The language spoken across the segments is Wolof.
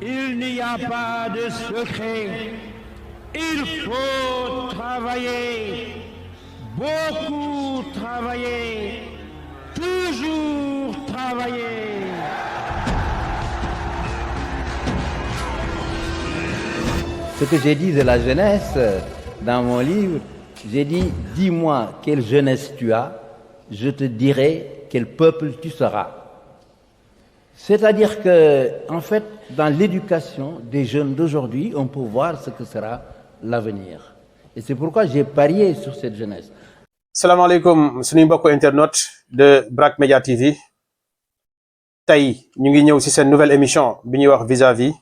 Il n'y a pas de secret. Il faut travailler, beaucoup travailler, toujours travailler. Ce que j'ai dit de la jeunesse dans mon livre, j'ai dit, dis-moi quelle jeunesse tu as, je te dirai quel peuple tu seras. C'est-à-dire que, en fait, dans l'éducation des jeunes d'aujourd'hui, on peut voir ce que sera l'avenir. Et c'est pourquoi j'ai parié sur cette jeunesse. Salam alaikum, suñu mbokk internautes de BRAC Media TV. Tay, ñu ngi ñëw ci cette nouvelle émission bi ñuy wax vis-à-vis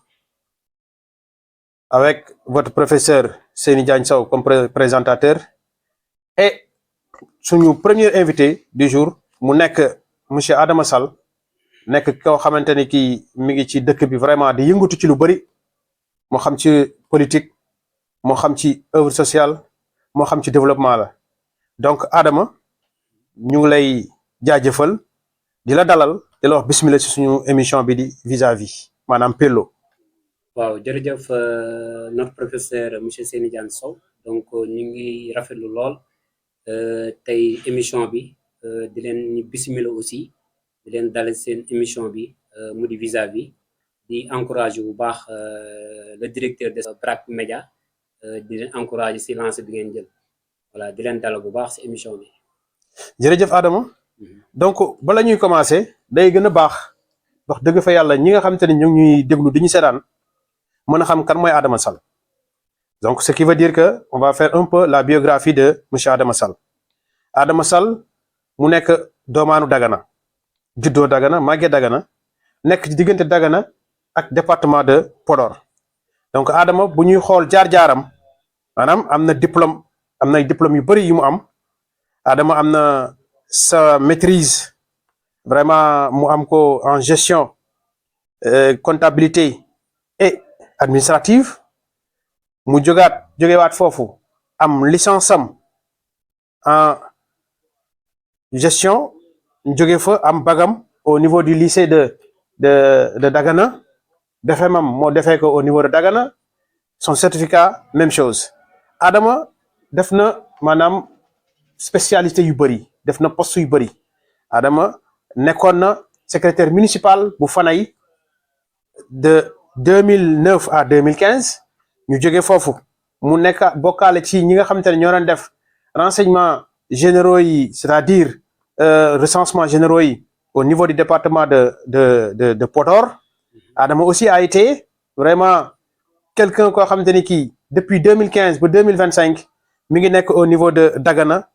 avec votre professeur Seyni Diagne Sow comme présentateur et suñu premier invité du jour mu nekk monsieur Adama Sall nekk koo xamante ni kii mi ngi ci dëkk bi vraiment di yëngatu ci lu bari moo xam ci politique moo xam ci œuvre sociale moo xam ci développement la donc Adama ñu ngi lay jaajëfal di la dalal di la wax bismillah ci suñu émission bi di vis-à-vis maanaam Pello. waaw jërëjëf notre professeur monsieur Seyni Diagne Sow donc ñu ngi rafetlu lool tey émission bi di leen ni bismillah aussi di leen dalal seen émission bi mu di vis-à-vis di encourager bu baax le directeur de BRAC Media di leen encourager si lancé bi ngeen jël voilà di leen dalal bu baax si émission bi. jërëjëf Adama donc bala ñuy commencer day gën a baax wax dëgg fa yàlla ñi nga xamante ni ñu ngi ñuy déglu di ñu seetaan mën a xam kan mooy Adama Sall donc ce qui veut dire que on va faire un peu la biographie de monsieur Adama Sall. Adama Sall mu nekk doomaanu Dagana juddoo Dagana màggee Dagana nekk ci diggante Dagana ak département de Podor donc Adama bu ñuy xool jaar-jaaram maanaam am na diplôme am na diplôme yu bari yu mu am Adama am na sa maîtrise vraiment mu am ko en gestion comptabilité et administrative mu jógewaat foofu am licence am en gestion jóge fa am bagam au niveau du lycée de Dagana BFEM moo defee ko au niveau de Dagana son certificat même chose Adama def na maanaam spécialité yu bëri def na poste yu bëri Adama nekkoon na secrétaire municipal bu Fanaye de 2009 à 2015 ñu jóge foofu mu nekk bokkaale ci ñi nga xamante ne ñoo doon def renseignements généraux yi c'est-à-dire recensement généraux yi au niveau du département de Podor. Adama aussi a été vraiment quelqu'un koo xamante ni kii depuis 2015 ba 2025 mi ngi nekk au niveau de Dagana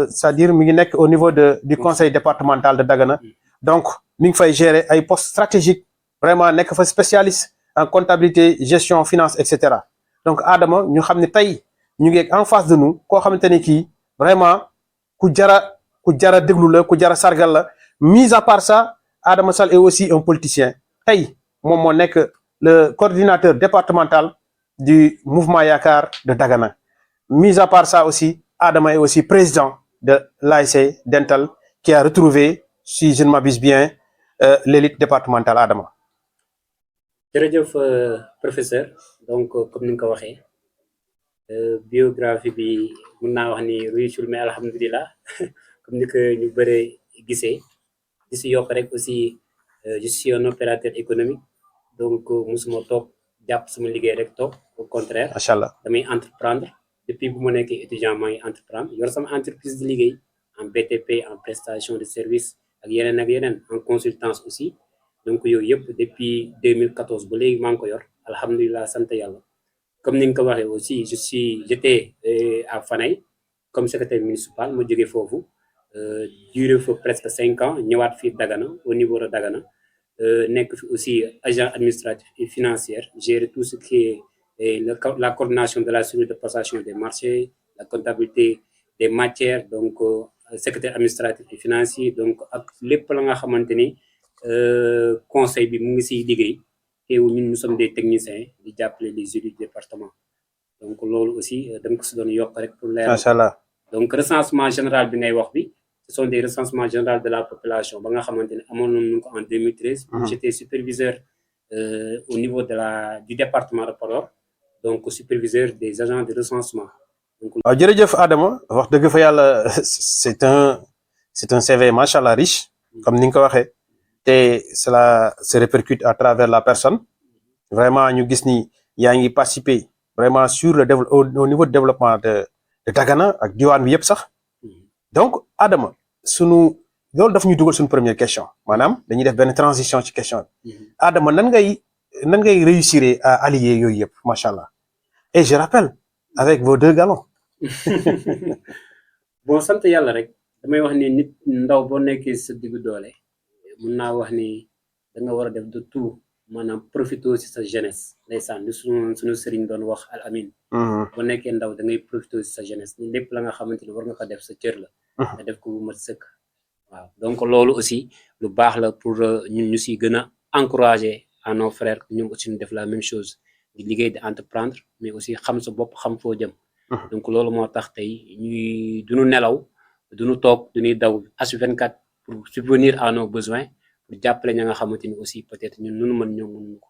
c'est-à-dire mi ngi nekk au niveau du conseil départemental de Dagana donc mi ngi fay gérer ay postes stratégiques vraiment nekk fa spécialiste en comptabilité gestion finance etc. donc Adama ñu xam ne tey ñu ngi en face de nous koo xamante ni kii vraiment ku jara déglu la ku jara sargal la mis à part ça Adama Sall est aussi un politicien tey moom moo nekk le coordinateur départemental du mouvement Yaakaar de Dagana mis à part ça aussi Adama est aussi président de l'ASC Dental qui a retrouvé si je ne m'abuse bien l'élite départementale Adama. jërëjëf professeur donc comme ni nga ko waxee biographie bi mun naa wax ni réussir mais alhamdulilah comme ni ko ñu bëree gisee di si yokk rek aussi je suis un opérateur économique donc musuma toog jàpp sama liggéey rek toog au contraire macha allah damay entreprendre depuis bu ma nekkee étudiant maa ngi entreprendre yor sama entreprise de liggéey en BTP en prestation de service ak yeneen en consultance aussi donc yooyu yëpp depuis 2014 ba léegi maa ngi ko yor alhamdulilah sant yàlla comme ni nga ko waxee aussi j'étais à Fanaye comme secrétaire municipal ma jógee foofu duré fa presque 5 ans ñëwaat fii Dagana au niveau de Dagana nekk fi aussi agent administratif et financier gérer tout ce qui est la coordination de la suivi de passation des marchés la comptabilité des matières donc secrétaire administratif et financier donc ak lépp la nga xamante ni conseil bi mu ngi siy liggéey teewu ñun nous sommes des techniciens di jàppale les élus du département donc loolu aussi dama ko si doon yokk rek pour leer macha allah donc recensement général bi ngay wax bi ce sont des recensements généraux de la population ba nga xamante ne amoon nañu ko en 2013 j'étais superviseur au niveau du département de Podor, donc superviseur des agents de recensement. Donc, waaw jërëjëf Adama wax dëgg fa yàlla c'est un CV machallah riche comme ni nga ko waxee te cela se répercute à travers la personne vraiment ñu gis ni yaa ngi participer vraiment sur le au niveau de développement de Dagana ak diwaan bi yëpp sax donc Adama sunu loolu daf ñu dugal suñu première question maanaam dañuy def benn transition ci question bi Adama nan ngay réussir à allier yooyu yëpp machallah et je rappelle avec vos 2 galons. bon sant yàlla rek damay wax ni nit ndaw boo nekkee sa diggu doole mun naa wax ni da nga war a def de tout maanaam profité si sa jeunesse ndeysaan li suñu sëriñ doon wax al amin boo nekkee ndaw da ngay profité si sa jeunesse ni lépp la nga xamante ni war nga ko def sa cër la nga def ko bu mat sëkk waaw donc loolu aussi lu baax la pour ñun ñu si gën a encourager à nos frères ñoom aussi ñu def la même chose di liggéey di entreprendre mais aussi xam sa bopp xam foo jëm donc loolu moo tax tey ñuy duñu nelaw duñu toog duñuy daw H24 pour subvenir à nos besoins pour jàppale ña nga xamante ni aussi peut-être ñun lu nu mën ñoom mënuñu ko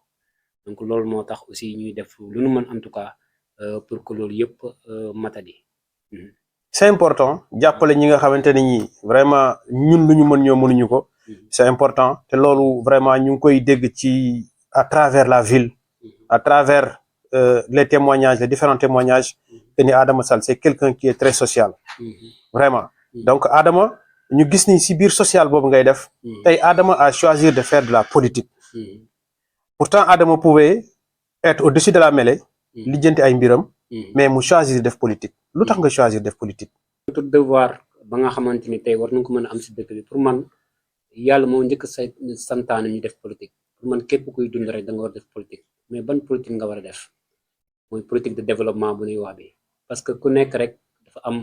donc loolu moo tax aussi ñuy def lu nu mën en tout cas pour que loolu yëpp matadi. C'est important jàppale ñi nga xamante ne ñi vraiment ñun lu ñu mën ñoo mënuñu ko c'est important te loolu vraiment ñu ngi koy dégg ci à travers la ville à travers les témoignages les différents témoignages que ni Adama Sall c'est quelqu'un qui est très social vraiment donc Adama ñu gis ni si biir social boobu ngay def tey Adama a choisi de faire de la politique pourtant Adama pouvait être au-dessus de la mêlée lijjanti ay mbiram mais mu choisir def politique lu tax nga choisir def politique tout devoir ba nga xamante ni tey war nañ ko mën a am si dëkk bi pour man yàlla moo njëkk sa santaane ñu def politique pour man képp kuy dund rek da nga war def politique mais ban politique nga war a def mooy politique de développement bu ñuy wax bi parce que ku nekk rek dafa am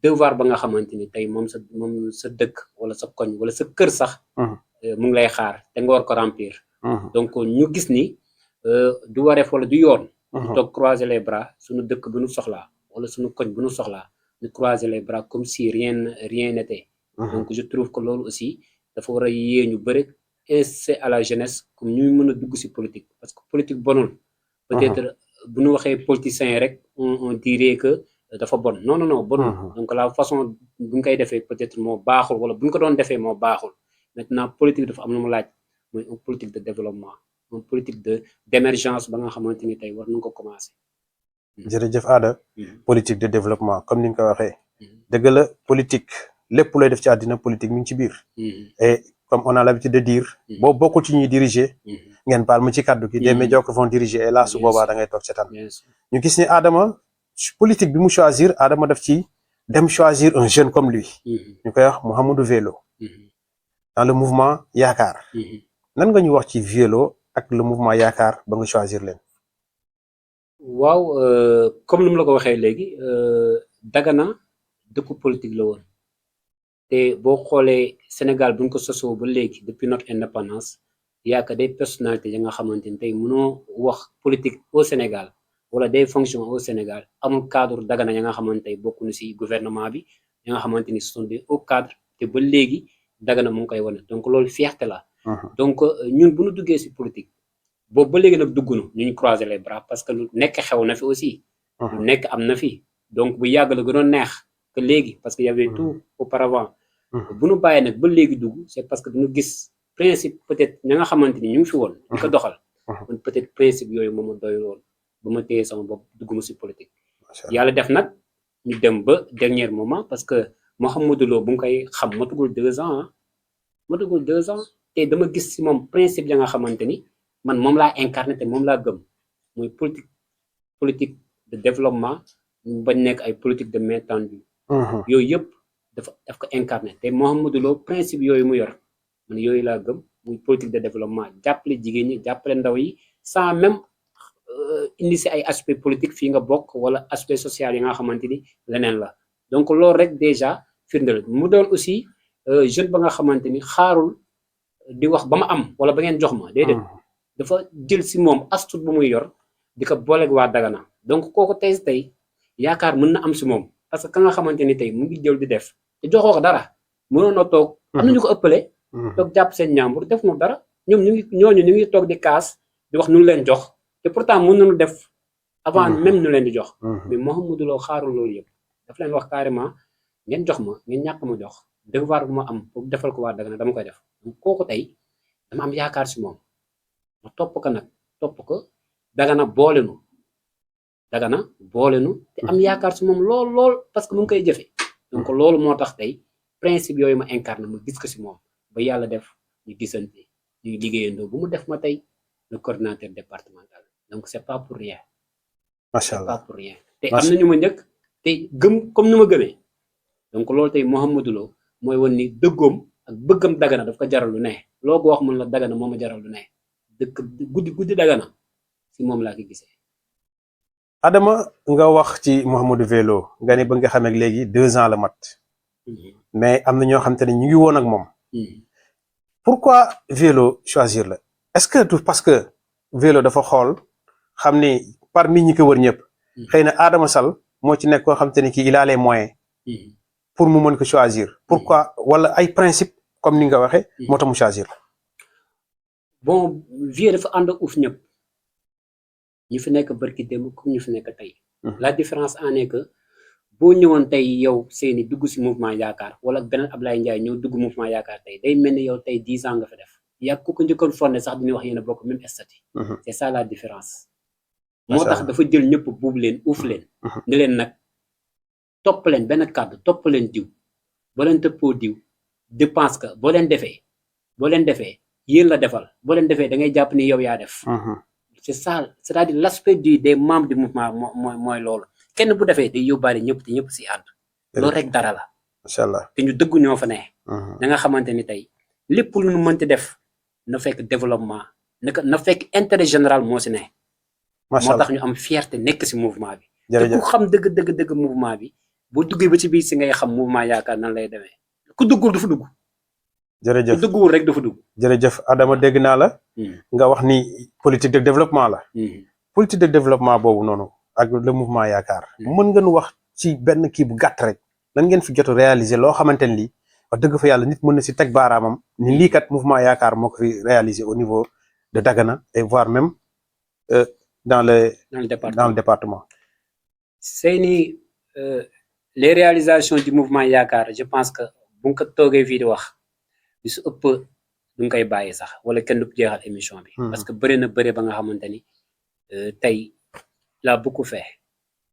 devoir ba nga xamante ni tey moom sa dëkk wala sa koñ wala sa kër sax mu ngi lay xaar te nga war ko remplir donc ñu gis ni du wareef wala du yoon ñu toog croiser les bras suñu dëkk bu ñu soxlaa wala suñu koñ bu ñu soxlaa ñu croiser les bras comme si rien n'était donc je trouve que loolu aussi dafa war a yee ñu bëri inciter à la jeunesse comme ñuy mën a dugg si politique parce que politique bonul peut-être bu ñu waxee politiciens yi rek on dirait que dafa bon non bonul donc la façon bu ñu koy defee peut-être moo baaxul wala bu ñu ko doon defee moo baaxul maintenant politique dafa am lu mu laaj mooy une politique de développement une politique d'émergence ba nga xamante ni tey war nañ ko commencer. jërëjëf Ada politique de développement comme ni nga ko waxee dëgg la politique lépp looy def ci àddina politique mi ngi ci biir et comme on a l'habitude de dire boo bokkul ci ñuy diriger ngeen baal ma ci kàddu gi des médiocres vont diriger et là su boobaa da ngay toog seetaan ñu gis ne Adama politique bi mu choisir Adama daf ci dem choisir un jeune comme lui ñu koy wax Mouhamadou Vélo dans le mouvement Yaakaar nan nga ñu wax ci Vélo ak le mouvement Yaakaar ba nga choisir leen waaw comme ni mu la ko waxee léegi Dagana dëkku politique la woon te boo xoolee Sénégal buñ ko sosoo ba léegi depuis notre indépendance yaakaar des personnalités ya nga xamante ni tey mënoo wax politique au Sénégal wala des fonctions au Sénégal amul cadre Dagana ya nga xamante ni bokkuñu ci gouvernement bi ya nga xamante ni ce sont des hauts cadres te ba léegi Dagana mu ngi koy wane donc loolu fierté la donc ñun bu ñu duggee ci politique boobu ba léegi nag duggunu ñu croiser les bras parce que lu nekk xew na fi aussi lu nekk am na fi donc bu yàgg la gënoon neex que léegi parce que y avait tout auparavant bu ñu bàyyee nag ba léegi dugg c'est parce que duñu gis principe peut-être ña nga xamante ni ñu ngi fi woon di ko doxal man peut-être principe yooyu moom ma doyul woon ba ma téye sama bopp dugguma ci politique yàlla def nag ñu dem ba dernier moment parce que Mouhamadou Lo bu nga koy xam matugul 2 ans matugul 2 ans te dama gis ci moom principe ya nga xamante ni man moom laa incarné te moom laa gëm mooy politique de développement ñu bañ nekk ay politique de main tendue yooyu yëpp daf ko incarné te Mouhamadou Lo principe yooyu mu yor man yooyu laa gëm muy politique de développement jàppale jigéen ñi jàppale ndaw yi sans même indi si ay aspect politique fii nga bokk wala aspect social yi nga xamante ni leneen la donc loolu rek déjà firndeel mu doon aussi jeune ba nga xamante ni xaarul di wax ba ma am wala ba ngeen jox ma déedéet dafa jël si moom astut bu muy yor di ko booleeg waa Dagana donc kooku tey yaakaar mën na am si moom parce que ka nga xamante ni tey mu ngi jël di def te joxoo ko dara mënoon na toog am nañu ko ëppale toog jàpp seen ñaambur def mu dara ñoom ñooñu ñu ngi toog di kaas di wax nu leen jox te pourtant mën nañu def avant même nu leen di jox mais Mouhamadou Lo xaarul loolu yëpp daf leen wax carrément ngeen jox ma ngeen ñàkk ma jox devoir bu ma am pour defal ko waa Dagana dama koy def donc kooku tey dama am yaakaar si moom ma topp ko nag topp ko Dagana boolenu te am yaakaar si moom lool parce que mu ngi koy jëfe donc loolu moo tax tey principe yooyu ma incarné ma gis ko si moom ba yàlla def ñu gisante ñu liggéeyandoo bu mu def ma tey le coordinateur départemental donc c'est pas pour rien. macha allah c'est pas pour rien te am na ñu ma njëkk te gëm comme ni ma gëmee donc loolu tey Mouhamadou Lo mooy woon ni dëggoom ak bëggam Dagana daf ko jaral lu ne loo ko wax mun la Dagana moo ma jaral lu ne dëkk guddi Dagana si moom laa ko gisee. Adama nga wax ci Mouhamadou Vélo nga ne ba nga xam ne léegi 2 ans la mat mais am na ñoo xam te ne ñu ngi woon ak moom. Pourquoi Vélo choisir la est-ce que tout parce que Vélo dafa xool xam ni parmi ñi ko wër ñëpp xëy na Adama Sall moo ci nekk koo xam te ne kii il a les moyens pour mu mën ko choisir pourquoi wala ay principe comme ni nga waxee moo tax mu choisir la. Bon Vieux dafa ànd ak uuf ñëpp ñu fi nekk barki démb comme ñu fi nekk tey la différence en est que boo ñëwoon tey yow seeni dugg si mouvement yaakaar wala beneen Ablaye Ndiaye ñëw dugg mouvement yaakaar tey day mel ni yow tey 10 ans nga fa def yàgg ku ko njëkkoon fondé sax dañuy wax yéen a bokk même statut c'est ça la différence moo tax dafa jël ñëpp buub leen uuf leen ne leen nag topp leen benn kàddu topp leen diw boo leen tëppoo diw dépense que boo leen defee yéen la defal boo leen defee da ngay jàpp ni yow yaa def c'est ça c'est-à-dire l'aspect des membres du mouvement mooy loolu kenn bu defee day yóbbaale ñëpp te ñëpp si ànd loolu rek dara la macha allah te ñu dëgg ñoo fa ne da nga xamante ni tey lépp lu ñu mënti def na fekk développement na fekk intérêt général moo si ne moo tax ñu am fierté nekk si mouvement bi te ku xam dëgg mouvement bi boo duggee ba ci biir si ngay xam mouvement yaakaar nan lay demee ku duggul du fa dugg jërëjëf ku dugguwul rek du fa dugg jërëjëf Adama dégg naa la nga wax ni politique de développement la politique de développement boobu noonu ak le mouvement yaakaar mën ngeen wax ci benn kii bu gàtt rek lan ngeen fi jot réaliser loo xamante ne lii wax dëgg fa yàlla nit mën na si teg baaraamam ni lii kat mouvement yaakaar moo ko fi réaliser au niveau de Dagana et voire même dans le département. Seyni les réalisations du mouvement yaakaar je pense que bu nga ko toogee fii di wax li su ëpp du nga koy bàyyi sax wala kenn du jeexal émission bi. parce que bëri na bëri ba nga xamante ni tey la beaucoup fait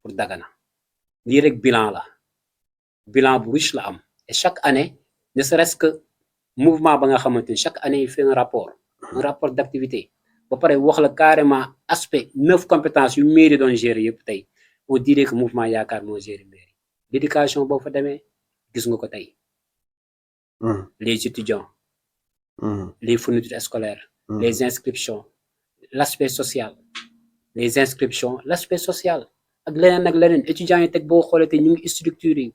pour Dagana lii rek bilan bu riche la am et chaque année ne serait-ce que mouvement ba nga xamante ni chaque année il fait un rapport d'activité ba pare wax la carrément aspect 9 compétences yu mairie doon gérer yëpp tey on dirait que mouvement yaakaar moo gérer mairie l'éducation boo fa demee gis nga ko tey les étudiants les fournitures scolaires les inscriptions l'aspect social ak leneen étudiants yi teg boo xoolee te ñu ngi structure yi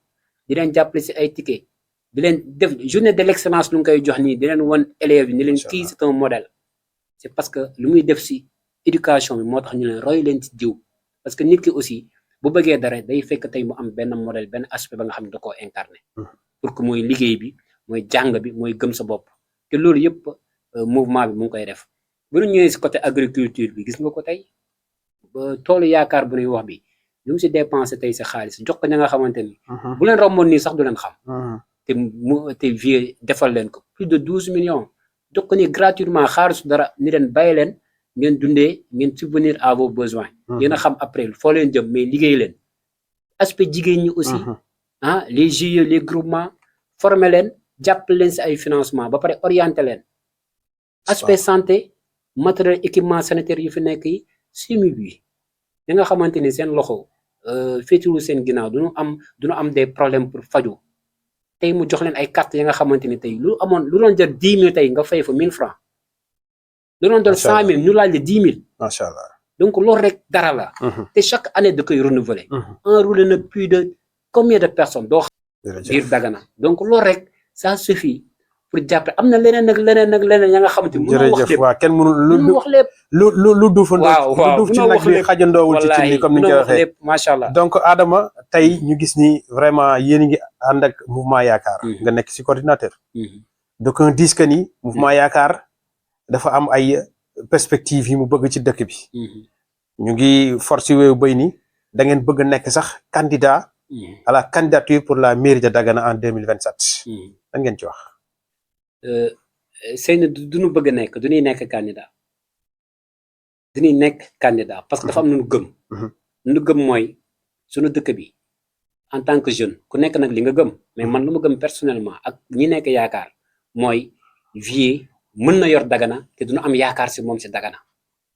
di leen jàppale si ay ticket di leen def journée de l'excellence lu nga koy jox nii di leen wan élèves yi ni leen kii c'est un modèle c'est parce que lu muy def si éducation bi moo tax ñu leen roy leen ci jiw parce que nit ki aussi bu bëggee dara day fekk tey mu am benn modèle benn aspect ba nga xam ne da koo incarné pour que mooy liggéey bi mooy jàng bi mooy gëm sa bopp te loolu yëpp mouvement bi mu ngi koy def bu ñu ñëwee si côté agriculture bi gis nga ko tey toolu yaakaar bu ñuy wax bi lu mu si dépensé tey sa xaalis jox ko ña nga xamante ni bu leen romboon nii sax du leen xam te Vieux defal leen ko plus de 12 millions jox ko ni gratuitement xaalisu dara ni leen bàyyi leen ngeen dundee ngeen subvenir à vos besoins yéen a xam après foo leen jëm mais liggéey leen aspect jigéen ñi aussi les GIE les groupements former leen jàppale leen si ay financement ba pare orienter leen aspect santé matériel équipement sanitaire yu fi nekk yi SEMI bi ñi nga xamante ni seen loxo féetiwul seen ginnaaw duñu am des problèmes pour faju tey mu jox leen ay carte yi nga xamante ni tey lu doon jar 10 000 tey nga fay fa 1000 francs lu doon jar 100 000 ñu laaj la 10 000 macha allah donc loolu rek dara la te chaque année da koy renouveler enrôler na plus de combien de personnes doo xam biir Dagana donc loolu rek ça suffit pour jàppale am na leneen ak leneen ya nga xamante ni mënoo wax lépp waaw kenn mënul wax lépp lu duuf ci nag bi xajandoowul ci cin li comme ni ñu koy waxee macha allah donc Adama tey ñu gis ni vraiment yéen a ngi ànd ak mouvement yaakaar nga nekk ci coordinateur donc on dit que ni mouvement yaakaar dafa am ay perspective yi mu bëgg ci dëkk bi ñu ngi force wéewu béy ni da ngeen bëgg nekk sax candidat à la candidature pour la mairie de Dagana en 2027 lan ngeen ci wax Seyna duñu bëgg nekk duñuy nekk candidat duñuy nekk candidat parce que dafa am nu gëm nu gëm mooy suñu dëkk bi en tant que jeune ku nekk nag li nga gëm mais man lu ma gëm personnellement ak ñi nekk yaakaar mooy Vieux mën na yor Dagana te duñu am yaakaar si moom si Dagana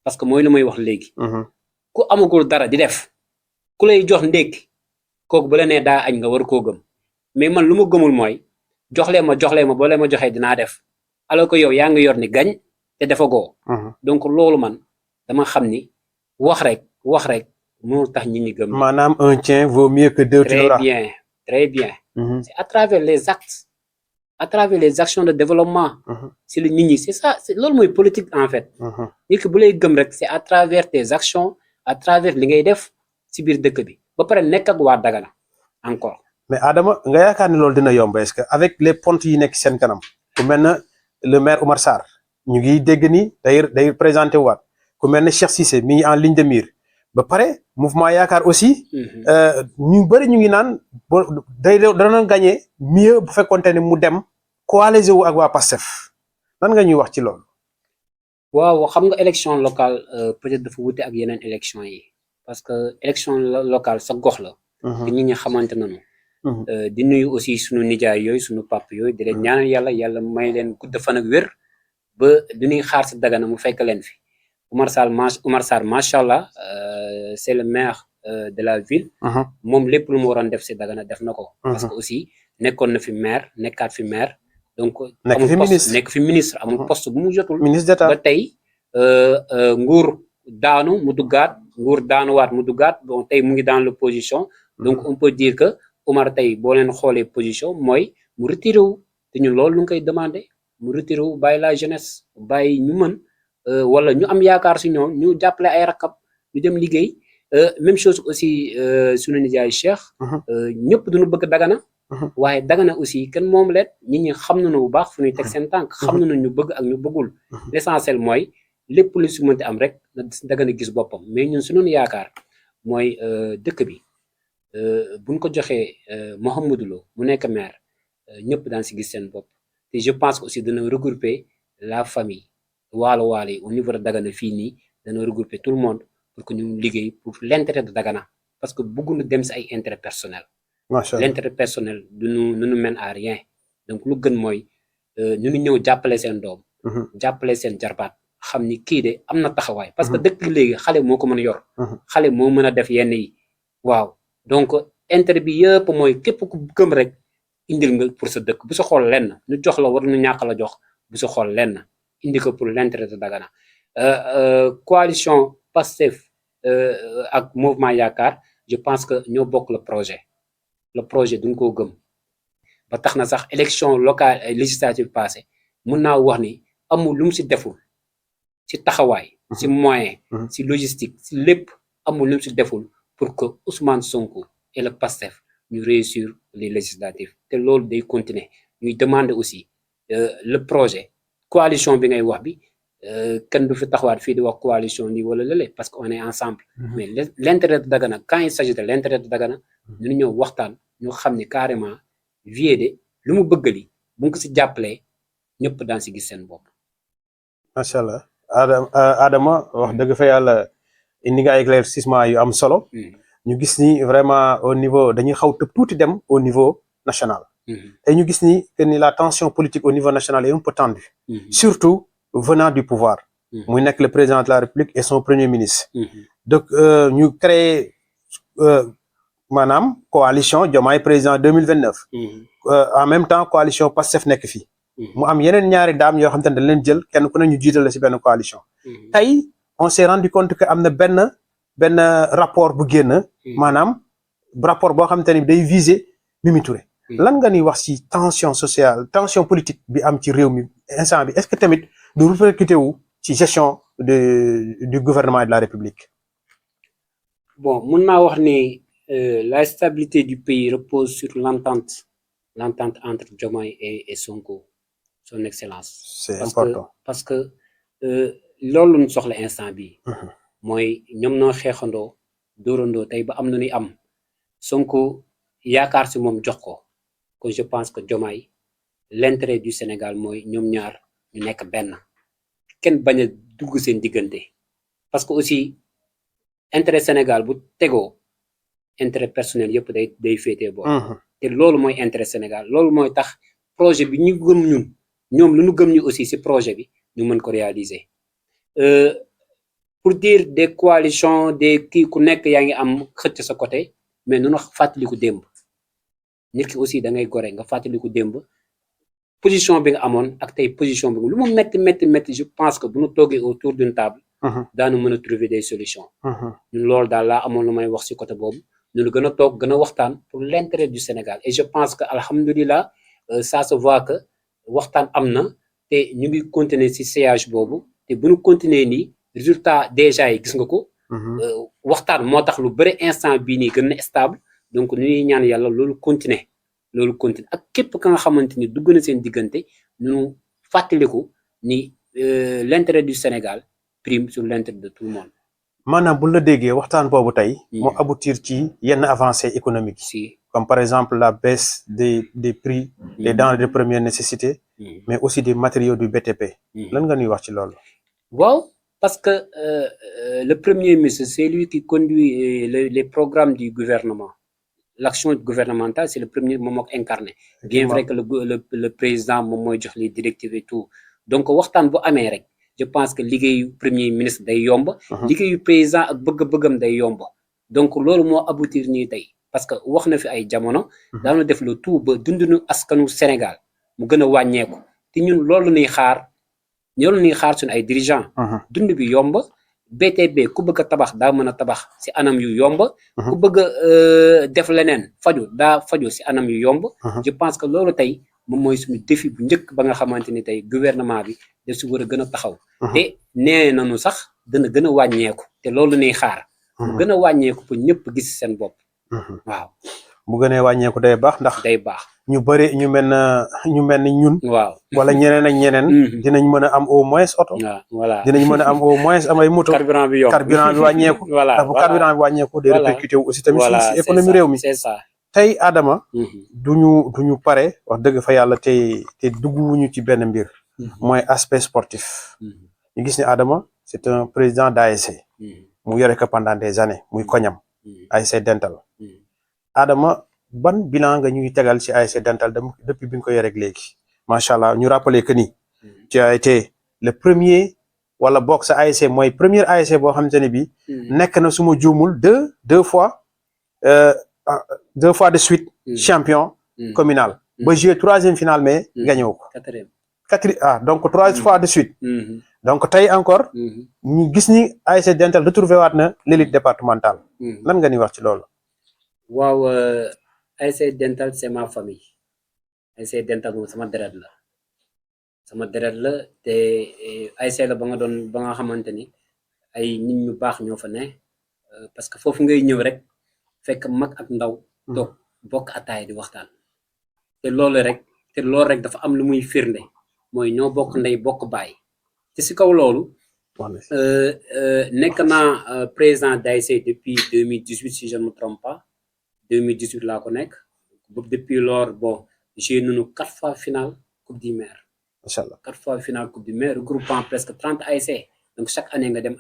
parce que mooy lu may wax léegi ku amagul dara di def ku lay jox ndékki kooku bu la nee daa añ nga war koo gëm mais man lu ma gëmul mooy joxlee ma boo leen ma joxee dinaa def alors que yow yaa ngi yor ni gañ te defagoo donc loolu man dama xam ni wax rek moo tax ñi ñi gëm maanaam un tien vaut mieux que deux tu l'auras très bien c'est à travers les actes à travers les actions de développement si la nit ñi c'est ça c'est loolu mooy politique en fait nit ki bu lay gëm rek c'est à travers tes actions à travers li ngay def si biir dëkk bi ba pare nekk ak waa Dagana encore mais Adama nga yaakaar ni loolu dina yomb est-ce que avec les ponts yi nekk seen kanam ku mel na le maire Oumar Sarr ñu ngi dégg ni day présenté waat ku mel ne Cheikh Cissé mi ngi en ligne de mire ba pare mouvement yaakaar aussi ñu bëri ñu ngi naan dana gagné mieux bu fekkonte ne mu dem coalisé wu ak waa Pastef lan nga ñuy wax ci loolu waaw xam nga élection locale peut-être dafa wute ak yeneen élection yi parce que élection locale sa gox la te nit ñi xamante nañu di nuyu aussi sunu nijaay yooyu sunu pap yooyu di leen ñaanal yàlla may leen gudd fan ak wér ba du ñuy xaar si Dagana mu fekk leen fi Oumar Sarr macha allah c'est le maire de la ville moom lépp lu mu waroon def si Dagana def na ko parce que aussi nekkoon na fi maire nekkaat fi maire donc nekk fi ministre amul poste bu mu jotul ministre d'État ba tey nguur daanu mu duggaat nguur daanuwaat mu duggaat bon tey mu ngi dans l'opposition donc on peut dire que Oumar tey boo leen xoolee position mooy mu retiré wu te ñun loolu lu ngi koy demandé mu retiré wu bàyyi la jeunesse bàyyi ñu mën wala ñu am yaakaar si ñoom ñu jàppale ay rakab ñu dem liggéey même chose aussi suñu nijaay Cheikh ñëpp duñu bëgg Dagana waaye Dagana aussi kenn moom leet nit ñi xam nañu bu baax fu ñuy teg seen tànk xam nañu ñu bëgg ak ñu bëggul l'essentiel mooy lépp lu si mënti am rek na Dagana gis boppam mais ñun suñu yaakaar mooy dëkk bi buñ ko joxee Mouhamadou Lo mu nekk maire ñëpp daan si gis seen bopp te je pense que aussi dana regrouper la famille waalo yi au niveau de Dagana fii nii dana regrouper tout le monde pour que ñu liggéey pour l'intérêt de Dagana parce que bëgguñu dem si ay intérêt personnel l'intérêt personnel nu mène à rien donc lu gën mooy ñu ñëw jàppale seen doom jàppale seen jarbaat xam ni kii de am na taxawaay parce que dëkk léegi xale moo ko mën a yor xale moo mën a def yenn yi waaw donc intérêt bi yëpp mooy képp ku gëm rek indil nga pour sa dëkk bu sa xool lenn ñu jox la war ñu ñàkk la jox bu sa xool lenn indi ko pour l'intérêt de Dagana coalition Pastef ak mouvement yaakaar je pense que ñoo bokk le projet duñ koo gëm ba tax na sax élection locale législative passé mun naa wax ni amul lu mu si deful si taxawaay si moyen si logistique si lépp amul lu mu si deful pour que Ousmane Sonko et le Pastef ñu réussir les législatives te loolu day continuer ñuy demander aussi le projet coalition bi ngay wax bi kenn du fi taxawaat fii di wax coalition nii wala lële parce que on est ensemble mais l'intérêt de Dagana quand il s'agit de l'intérêt de Dagana ñu ñëw waxtaan ñu xam ni carrément Vieux de lu mu bëgg li bu ko si jàppalee ñëpp daan si gis seen bopp macha allah Adama wax dëgg fa yàlla indi nga éclaircissement yu am solo ñu gis ni vraiment au niveau dañuy xaw tëb tuuti dem au niveau national et ñu gis ni que ni la tension politique au niveau national est un peu tendue surtout venant du pouvoir muy nekk le président de la République et son premier ministre donc ñu créé maanaam coalition Diomaye président 2029 en même temps coalition Pastef nekk fii mu am yeneen ñaari daam yoo xam te ne dañ leen jël kenn ku ne ñu jiital la si benn coalition tey on s'est rendu compte que am na benn rapport bu génn maanaam rapport boo xam te ne day viser Mimi Touré lan nga ni wax ci tension sociale tension politique bi am ci réew mi instant bi est-ce que tamit du répercuté wu ci gestion du gouvernement et de la République bon mun naa wax ni la stabilité du pays repose sur l'entente entre Diomaye et Sonko son excellence c'est important parce que loolu ñu soxla instant bii mooy ñoom noo xeexandoo dóorandoo tey ba am na ñuy am Sonko yaakaar si moom jox ko kon je pense que Diomaye l'intérêt du Sénégal mooy ñoom ñaar ñu nekk benn kenn bañ a dugg seen diggante parce que aussi intérêt Sénégal bu tegoo intérêt personnel yëpp day féetee boo te loolu mooy intérêt Sénégal loolu mooy tax projet bi ñu gëm ñun ñoom lu ñu gëm ñu aussi si projet bi ñu mën ko réaliser pour dire des coalitions des kii ku nekk yaa ngi am xëcc sa côté mais nu fàttaliku démb nit ki aussi da ngay gore nga fàttaliku démb position bi nga amoon ak tey position bi lu mu métti je pense que bu ñu toogee autour d'une table daanu mën a trouver des solutions ñun loolu daal laa amoon lu may wax si côté boobu ñu gën a toog gën a waxtaan pour l'intérêt du Sénégal et je pense que alhamdulilah ça se voit que waxtaan am na te ñu ngi continuer si siège boobu te bu ñu continuer nii résultat déjà yi gis nga ko waxtaan moo tax lu bëri instant bii nii gën na stable donc ñu ñuy ñaan yàlla loolu continuer ak képp ka nga xamante ni dugg na seen diggante ñu fàttaliku ni l'intérêt du Sénégal prime sur l'intérêt de tout le monde. maanaam bu la déggee waxtaan boobu tey moo aboutir ci yenn avancées économiques si comme par exemple la baisse des prix des denrées de première nécessité mais aussi des matériaux du BTP lan nga ñuy wax ci loolu waaw parce que le premier ministre c'est lui qui conduit les programmes du gouvernement l'action gouvernementale c'est le premier moom moo ko incarné bien vrai que le président moom mooy jox les directives et tout donc waxtaan bu amee rek je pense que liggéeyu premier ministre day yomb liggéeyu président ak bëgg-bëggam day yomb donc loolu moo aboutir nii tey parce que wax na fi ay jamono daanu def le tout ba dundunu askanu Sénégal mu gën a wàññeeku te ñun loolu ñuy xaar suñu ay dirigeants dund bi yomb BTP ku bëgg a tabax daa mën a tabax si anam yu yomb ku bëgg a def leneen faju si anam yu yomb je pense que loolu tey moom mooy suñu défi bu njëkk ba nga xamante ni tey gouvernement bi daf si war a gën a taxaw te nee nañu sax dana gën a wàññeeku te loolu ñuy xaar mu gën a wàññeeku pour ñëpp gis seen bopp waaw bu gënee wàññeeku day baax ndax day baax ñu bëri ñu mel ni ñun waaw wala ñeneen ak ñeneen dinañ mën a am au moins oto voilà dinañ mën a am au moins amay moto carburant bi wàññeeku voilà ndax bu carburant bi wàññeeku day répercuté wu aussi tamit si économie réew mi c'est ça tey Adama duñu pare wax dëgg fa yàlla te dugguwuñu ci benn mbir mooy aspect sportif ñu gis ne Adama c'est un président d'ASC mu yore ko pendant des années muy koñam ASC Dental Adama ban bilan nga ñuy tegal ci ASC Dental depuis bi nga ko yore ak léegi macha allah ñu rappeler que ni tu as été le premier wala bokk sa ASC mooy première ASC boo xamante ne bi nekk na suma juumul deux fois de suite champion communal ba joué troisième finale mais gagné wu ko donc 3 fois de suite donc tey encore ñu gis ni ASC Dental retrouvé waat na l'élite départementale lan nga ni wax ci loolu waaw ASC Dental c'est ma famille ASC Dental moom sama deret la te ASC la ba nga xamante ni ay nit ñu baax ñoo fa ne parce que foofu ngay ñëw rek fekk mag ak ndaw toog bokk ataay di waxtaan te loolu rek dafa am lu muy firnde mooy ñoo bokk ndey bokk baay te si kaw loolu nekk naa président d'ASC depuis 2018 si je ne me trompe pas 2018 laa ko nekk boobu depuis lors bon j'ai nunu 4 fois finale coupe du maire inchallah 4 fois finale coupe du maire regroupant presque 30 ASC donc chaque année nga dem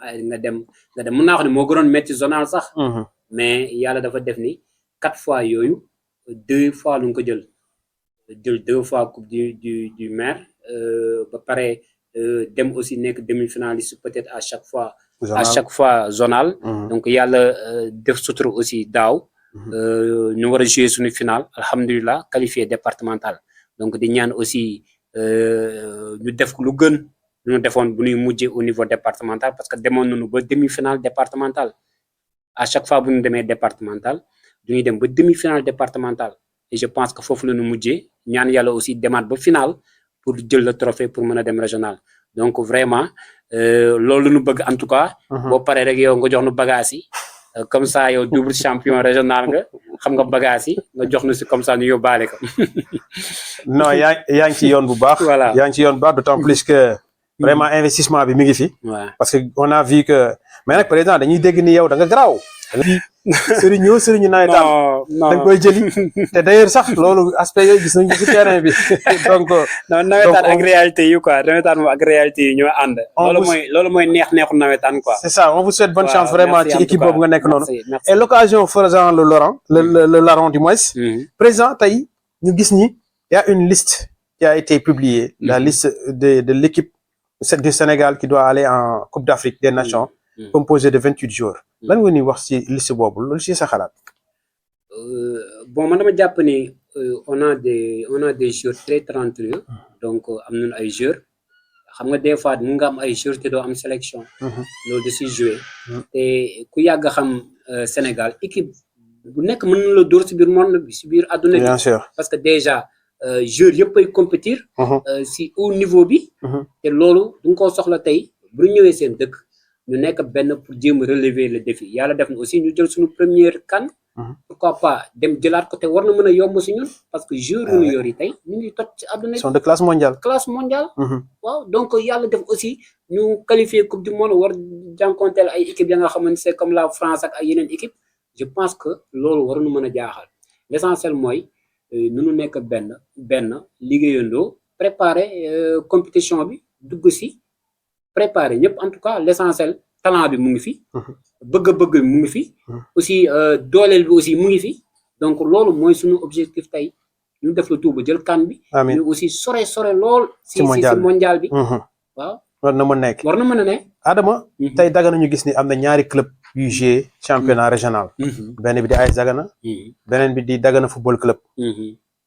mën naa wax ne moo gënoon métti zonal sax mais yàlla dafa def ni 4 fois yooyu 2 fois lu nga ko jël 2 fois coupe du maire ba pare dem aussi nekk demi-finaliste peut-être à chaque fois zonal donc yàlla def sutura aussi daaw ñu war a jouer suñu finale alhamdulilah qualifié départemental donc di ñaan aussi ñu def lu gën ñu defoon bu ñuy mujjee au niveau départemental parce que demoon nañu ba demi-finale départemental à chaque fois bu ñu demee départemental duñuy dem ba demi-finale départemental et je pense que foofu la ñu mujjee ñaan yàlla aussi demaat ba finale pour jël le trophée pour mën a dem régional donc vraiment loolu nu bëgg en tout cas boo paree rek yow nga jox nu bagage yi comme ça yow double champion régional nga xam nga bagage yi nga jox nu si comme ça ñu yóbbaale ko non yaa ngi ci yoon bu baax voilà yaa ngi ci yoon bu baax d'autant plus que vraiment investissement bi mi ngi fi. Ouais. parce que on a vu que mais nag président dañuy dégg ni yow da nga garaaw. sëriñu nawetaan. non da nga koy jëli te d'ailleurs sax loolu aspect yooyu gis nañu ko ci terrain bi donc. non nawetaan ak réalité yi quoi nawetaan moom ak réalité yi ñoo ànd. loolu mooy neexu nawetaan quoi. c'est ça on vous souhaite bonne chance vraiment ci équipe boobu nga nekk noonu. merci. et l'occasion faisant le larron du moins. président tey ñu gis ni y a une liste qui a été publiée. La liste de l'équipe du Sénégal qui doit aller en Coupe d'Afrique des Nations. Composée de 28 joueurs. lan nga ñuy wax ci liste boobu loolu ci sa xalaat. bon man dama jàpp ni on a des joueurs très talentueux donc am nañu ay joueurs xam nga des fois mun nga am ay joueurs te doo am sélection. loolu da ciy joué. te ku yàgg xam Sénégal équipe bu nekk mën na la dóor ci biir monde bi ci biir àdduna bi. bien sûr parce que déjà joueurs yëpp ay compétir. ci haut niveau bi. te loolu du nga koo soxla tey bu ñu ñëwee seen dëkk. ñu nekk benn pour jéem a relever le défi yàlla def na aussi ñu jël suñu première CAN. pourquoi pas dem jëlaat ko te war na mën a yomb si ñun parce que joueurs yu ñu yor yi tey ñu ngi toj ci àdduna. ils sont de classe mondiale. waaw donc yàlla def aussi ñu qualifier coupe du monde war jànkonteel ay équipes ya nga xamante c'est comme la France ak ay yeneen équipe je pense que loolu waruñu mën a jaaxal l'essentiel mooy nu ñu nekk benn liggéeyandoo préparer compétition bi dugg si. préparé ñëpp en tout cas l'essentiel talent bi mu ngi fi. bëgg-bëgg bi mu ngi fi. aussi dooleel bi aussi mu ngi fi donc loolu mooy suñu objectif tey ñu def le tout ba jël CAN bi. amiin mais aussi sore lool. si mondial bi. waaw war na mën nekk. war na mën a ne. Adama. tey Dagana ñu gis ni am na ñaari club yu joué championnat régional. benn bi di AS Dagana. beneen bi di Dagana football club.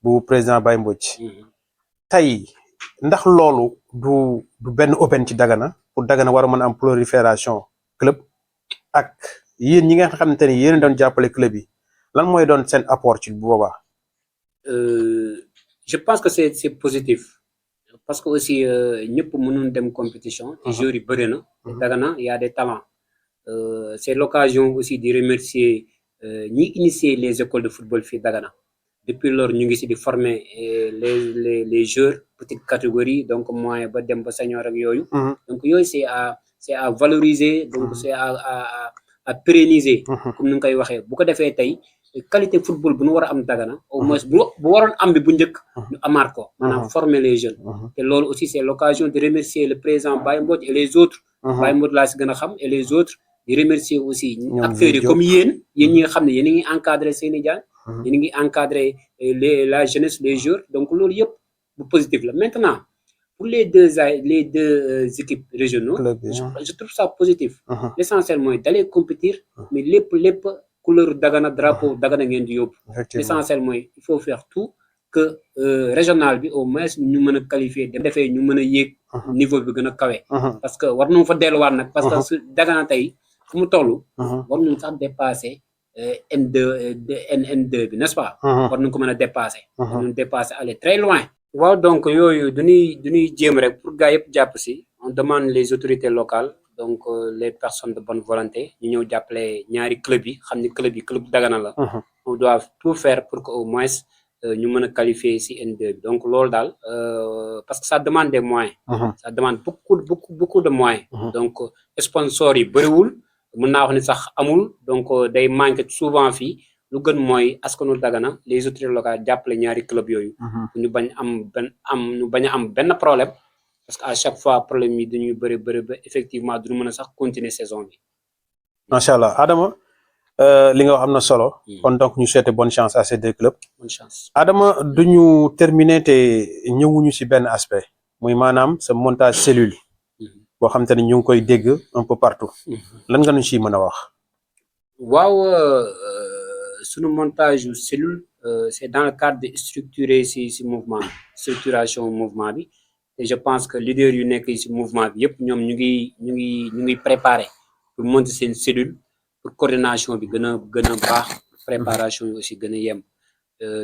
bu président Baye Mbodj. tey. ndax loolu du benn open ci Dagana pour Dagana war a mën a am prolifération club ak yéen ñi nga xamante ni yéen doon jàppale club yi lan mooy doon seen apport ci bu boobaa. je pense que c'est positif parce que aussi ñëpp mënuñ dem compétition. joueurs yi bëri na. Dagana y a des talents. C'est l'occasion aussi de remercier ñi initier les écoles de football fii Dagana. depuis lors ñu ngi si di former les joueurs petite catégorie donc moyen ba dem ba senior ak yooyu. donc yooyu c'est à valoriser donc c'est à pérenniser. comme ni nga koy waxee bu ko defee tey qualité football bu nu war a am Dagana au moins bu waroon am bi bu njëkk. ñu amaat ko maanaam former les jeunes. te loolu aussi c'est l'occasion de remercier le président Baye Mbodj et les autres. Baye Mbodj laa si gën a xam et les autres di remercier aussi acteurs yi comme yéen ñi nga xam ne yéen a ngi encadré Seyni Diagne. yéen a ngi encadré la jeunesse les joueurs donc loolu yëpp bu positif la maintenant pour les deux équipes régionaux je trouve ça positif. L'essentiel mooy d'aller compétir mais lépp couleur Dagana drapeau Dagana ngeen di yóbbu. L'essentiel mooy il faut faire tout que régional bi au moins ñu mën a qualifier dem defee ñu mën a yéeg niveau bi gën a kawe. parce que war nañu fa delluwaat nag parce que su Dagana tey fu mu toll war nañu sax dépasser N2 bi n'est-ce pas. war nañu ko mën a dépasser. war nañu dépasser aller très loin. waaw donc yooyu duñuy jéem rek pour gars yëpp jàpp si on demande les autorités locales donc les personnes de bonne volonté ñu ñëw jàppale ñaari club yi xam ni club Dagana la. on doit tout faire pour que au moins ñu mën a qualifier si N2 bi donc loolu daal parce que ça demande des moyens. ça demande beaucoup de moyens. donc sponsors yi bëriwul. mën naa wax ni sax amul donc day manqué souvent fii lu gën mooy askanu Dagana les autorités locales jàppale ñaari club yooyu. ñu bañ a am benn problème parce que à chaque fois problème yi dañuy bëri ba effectivement duñu mën a sax continuer saison bi. macha allah Adama li nga wax am na solo. kon donc ñu souhaiter bonne chance à ces deux clubs. bonne chance Adama duñu terminer te ñëwuñu ci benn aspect muy maanaam sa montage cellule. boo xam te ne ñu ngi koy dégg un peu partout. lan nga ñu ciy mën a wax. waaw sunu montage cellule c'est dans le cadre de structurer ci mouvement structuration mouvement bi et je pense que leader yu nekk ci mouvement bi yëpp ñoom ñu ngi préparer pour monter seen cellule pour coordination bi gën a baax préparation yi aussi gën a yem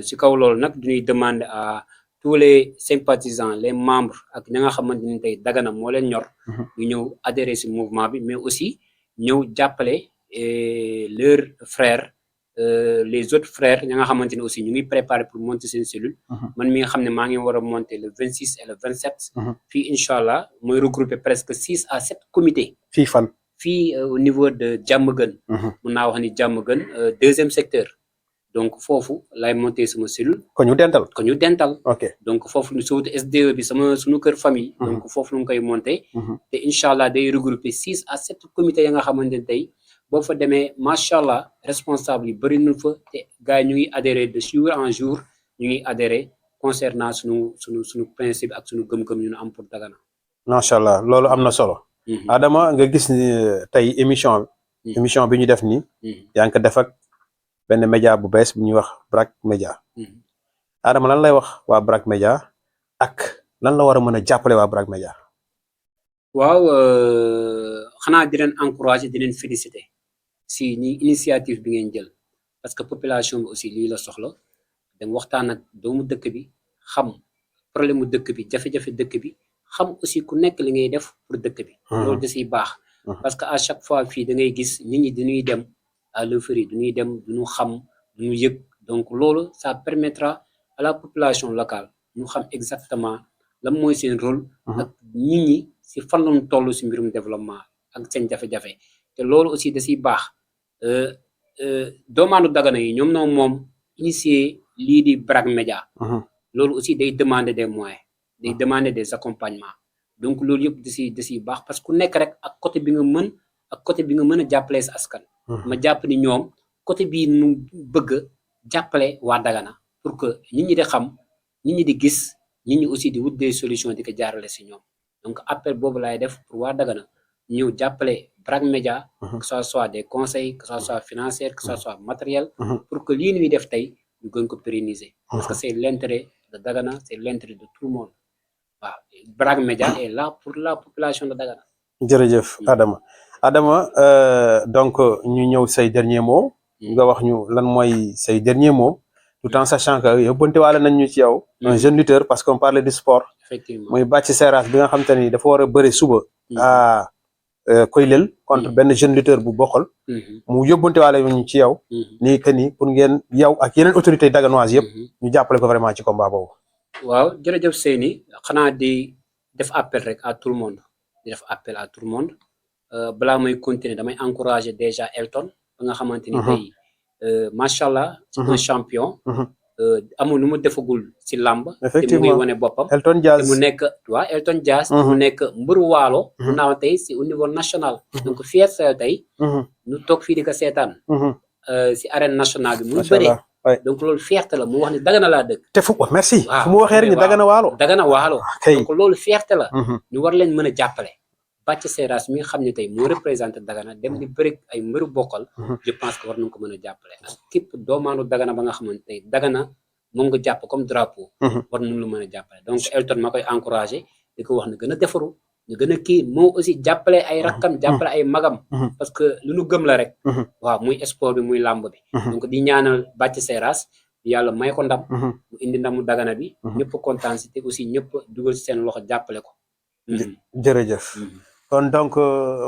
ci kaw loolu nag duñuy demander à tous les sympathisants les membres ak ña nga xamante ni tey Dagana moo leen ñor. ñu ñëw adhérer ci mouvement bi mais aussi ñëw jàppale leurs frères les autres frères ña nga xamante ne aussi ñu ngi préparé pour monter seen cellule. man mi nga xam ne maa ngi war a monter le 26 et le 27. fii incha allah mooy regrouper presque 6 à 7 comités. fii fan. fii au niveau de Diamaguène. mun naa wax ni Diamaguène deuxième secteur. donc foofu lay monter sama cellule. ko ñu dental. ok donc foofu surtout SDE bi suñu kër famille. donc foofu lu ngi koy monter. te incha allah day regrouper 6 à 7 comités ya nga xamante ne tey boo fa demee macha allah responsable yi bëri nañ fa te gars yi ñu ngi adhéré de jour en jour ñu ngi adhéré concernant suñu principe ak suñu gëm-gëm ñu am pour Dagana. macha allah loolu am na solo. Adama nga gis ni tey émission bi ñu def nii. yaa ngi ko def ak benn média bu bees bu ñuy wax BRAC Média. Adama lan lay wax waa BRAC Média ak lan la war a mën a jàppale waa BRAC Média. waaw xanaa di leen encourager di leen féliciter si ñi initiative bi ngeen jël parce que population bi aussi lii la soxla dem waxtaan ak doomu dëkk bi xam problème mu dëkk bi jafe-jafe dëkk bi xam aussi ku nekk li ngay def pour dëkk bi. loolu da siy baax. parce que à chaque fois fii da ngay gis nit ñi dañuy dem à l'euphorie dañuy dem duñu xam duñu yëg donc loolu ça permettra à la population locale ñu xam exactement lan mooy seen rôle. ak nit ñi si fan lañu toll si mbirum développement ak seen jafe-jafe te loolu aussi da siy baax. doomaanu Dagana yi ñoom ñoo moom initier lii di BRAC Média. loolu aussi day demander des moyens day demander des accompagnements donc loolu yëpp da siy baax parce que ku nekk rek ak côté bi nga mën ak côté bi nga mën a jàppale sa askan. ma jàpp ni ñoom côté bii nu bëgg a jàppale waa Dagana pour que nit ñi di xam nit ñi di gis nit ñi aussi di wut des solutions di ko jaarale si ñoom donc appel boobu laay def pour waa Dagana ñëw jàppale BRAC Média. que ça soit des conseils que ça soit financier que ça soit matériel. pour que lii ñuy def tey ñu gën ko pérenniser. parce que c'est l'intérêt de Dagana c'est l'intérêt de tout le monde waaw BRAC Média est là pour la population de Dagana. jërëjëf Adama donc ñu ñëw say dernier mot. nga wax ñu lan mooy say dernier mot tout en sachant que yóbbante waale nañ ñu ci yow. un jeune lutteur parce qu'on parlait du sport. effectivement muy Bathie Seras bi nga xam te ni dafa war a bëri suba. Koylel contre benn jeune lutteur bu bokkal. mu yóbbante waale ñu ci yow. nii que ni pour ngeen yow ak yeneen autorités daganoises yëpp. ñu jàppale ko vraiment ci combat boobu. waaw jërëjëf Seyni xanaa di def appel rek à tout le monde di def appel à tout le monde balaa may continuer damay encourager déjà Elton ba nga xamante ni tey macha allah. c'est un champion. amul lu mu defagul si làmb. effectivement te mu ngi wane boppam. Elton Diaz te mu nekk waaw Elton Diaz. mu nekk mbëru waalo. mun naa tey si au niveau national. donc fier sa tey. ñu toog fii di ko seetaan. si arène nationale bi. mu bëree donc loolu fierté la mu wax ni Dagana laa dëkk. te fu merci. fu mu waxee rek ni Dagana waalo. Dagana waalo. donc loolu fierté la. ñu war leen mën a jàppale. Bathie Seras mi nga xam ne tey moo représenté Dagana dem di bëri ay mbëru bokkal. je pense que war nañu ko mën a jàppale ak képp doomaanu Dagana ba nga xamante tey Dagana moom nga jàpp comme drapeau. war nañu la mën a jàppale donc Elton ma koy encouragé di ko wax ne gën a defaru ñu gën a kii moo aussi jàppale ay rakkam jàppale ay magam. parce que lu nu gëm la rek. waaw muy sport bi muy làmb bi. donc di ñaanal Bathie Seras yàlla may ko ndam. mu indi ndamu Dagana bi. ñëpp kontaan si te aussi ñëpp dugal si seen loxo jàppale ko. jërëjëf. kon donc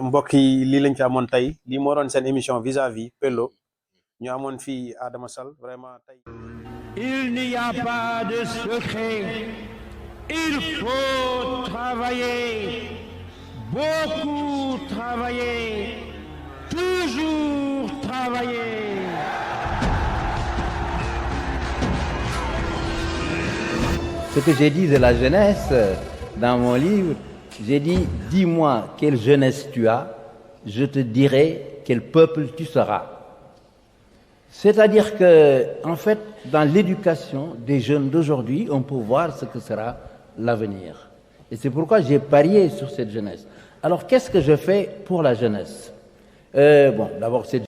mbokk yi lii lañ ci amoon tey lii moo doon seen émission vis-à-vis Pello ñu amoon fii Adama Sall vraiment tey. Il n'y a pas de secret. Il faut travailler, beaucoup travailler, toujours travailler. Ce que j'ai dit de la jeunesse dans mon livre, j'ai dit, dis-moi quelle jeunesse tu as, je te dirai quel peuple tu seras. C'est-à-dire que, en fait, dans l'éducation des jeunes d'aujourd'hui, on peut voir ce que sera l'avenir. Et c'est pourquoi j'ai parié sur cette jeunesse. Alors, qu'est-ce que je fais pour la jeunesse? Bon, d'abord, cette